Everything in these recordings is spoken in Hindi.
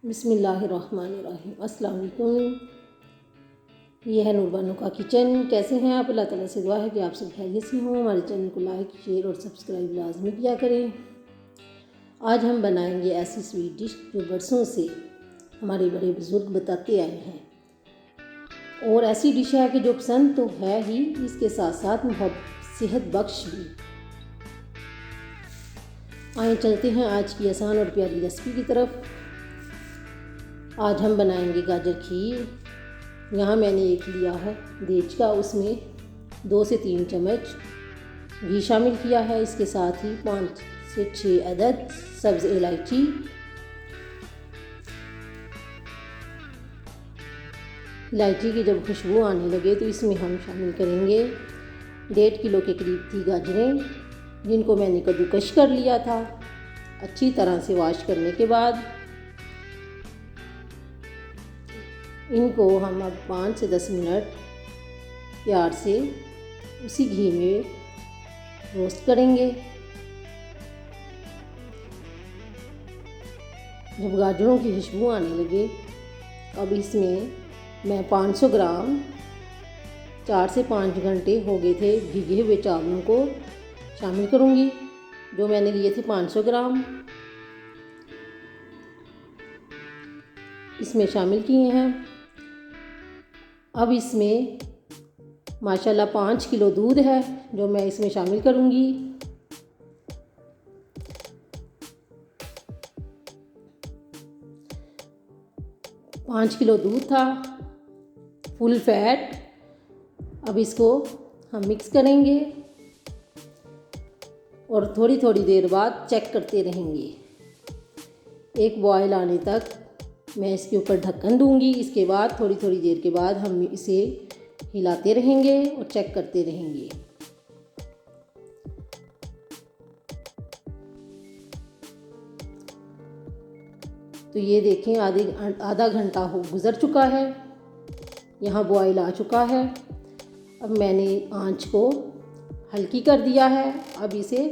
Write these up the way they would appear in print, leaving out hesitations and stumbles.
बिस्मिल्लाहिर्रहमानिर्रहीम। अस्सलाम वालेकुम। ये है नूरबानो का किचन। कैसे हैं आप? अल्लाह ताला से दुआ है कि आप सब खैरियत से हों। हमारे चैनल को लाइक, शेयर और सब्सक्राइब लाजमी किया करें। आज हम बनाएंगे ऐसी स्वीट डिश जो बरसों से हमारे बड़े बुज़ुर्ग बताते आए हैं, और ऐसी डिश है कि जो पसंद तो है ही, इसके साथ साथ सेहत बख्श भी। आइए चलते हैं आज की आसान और प्यारी रेसिपी की तरफ। आज हम बनाएंगे गाजर खीर। यहाँ मैंने एक लिया है देच का, उसमें 2 से 3 चम्मच घी शामिल किया है। इसके साथ ही 5 से 6 अदद सब्ज़ इलायची, इलायची की जब खुशबू आने लगे तो इसमें हम शामिल करेंगे 1.5 किलो के करीब थी गाजरें, जिनको मैंने कद्दूकश कर लिया था। अच्छी तरह से वॉश करने के बाद इनको हम अब 5 से 10 मिनट प्यार से उसी घी में रोस्ट करेंगे। जब गाजरों की खुशबू आने लगे, अब इसमें मैं 500 ग्राम 4 से 5 घंटे हो गए थे भीगे हुए चावलों को शामिल करूंगी, जो मैंने लिए थे 500 ग्राम इसमें शामिल किए हैं। अब इसमें माशाल्लाह 5 किलो दूध है जो मैं इसमें शामिल करूंगी। पाँच किलो दूध था, फुल फैट। अब इसको हम मिक्स करेंगे और थोड़ी थोड़ी देर बाद चेक करते रहेंगे। एक बॉयल आने तक मैं इसके ऊपर ढक्कन दूंगी। इसके बाद थोड़ी थोड़ी देर के बाद हम इसे हिलाते रहेंगे और चेक करते रहेंगे। तो ये देखें, आधा घंटा गुज़र चुका है। यहाँ बॉयल आ चुका है। अब मैंने आंच को हल्की कर दिया है। अब इसे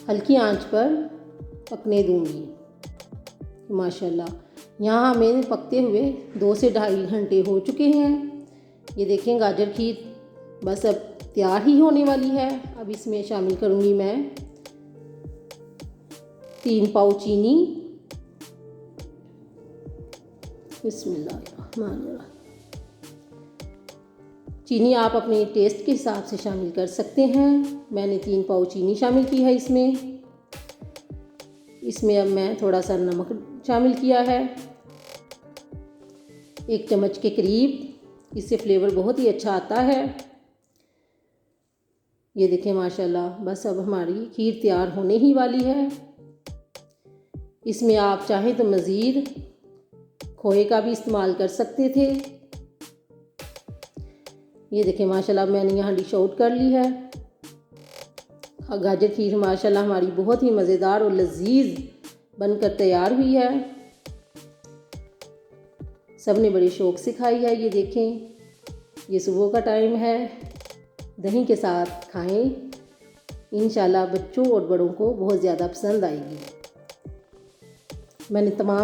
हल्की आंच पर पकने दूंगी। माशाल्लाह यहाँ हमें पकते हुए 2 से 2.5 घंटे हो चुके हैं। ये देखें, गाजर खीर बस अब तैयार ही होने वाली है। अब इसमें शामिल करूँगी मैं 3 पाव चीनी। बिस्मिल्लाहिर्रहमानिर्रहीम। चीनी आप अपने टेस्ट के हिसाब से शामिल कर सकते हैं। मैंने 3 पाव चीनी शामिल की है इसमें अब मैं थोड़ा सा नमक शामिल किया है, 1 चम्मच के करीब। इससे फ्लेवर बहुत ही अच्छा आता है। ये देखें माशाल्लाह, बस अब हमारी खीर तैयार होने ही वाली है। इसमें आप चाहें तो मज़ीद खोए का भी इस्तेमाल कर सकते थे। ये देखें माशाल्लाह, मैंने यहाँ डिश आउट कर ली है। गाजर खीर माशाल्लाह हमारी बहुत ही मज़ेदार और लजीज बनकर तैयार हुई है। सब ने बड़े शौक़ से खाई है। ये देखें, ये सुबह का टाइम है, दही के साथ खाएं। इंशाल्लाह बच्चों और बड़ों को बहुत ज़्यादा पसंद आएगी। मैंने तमाम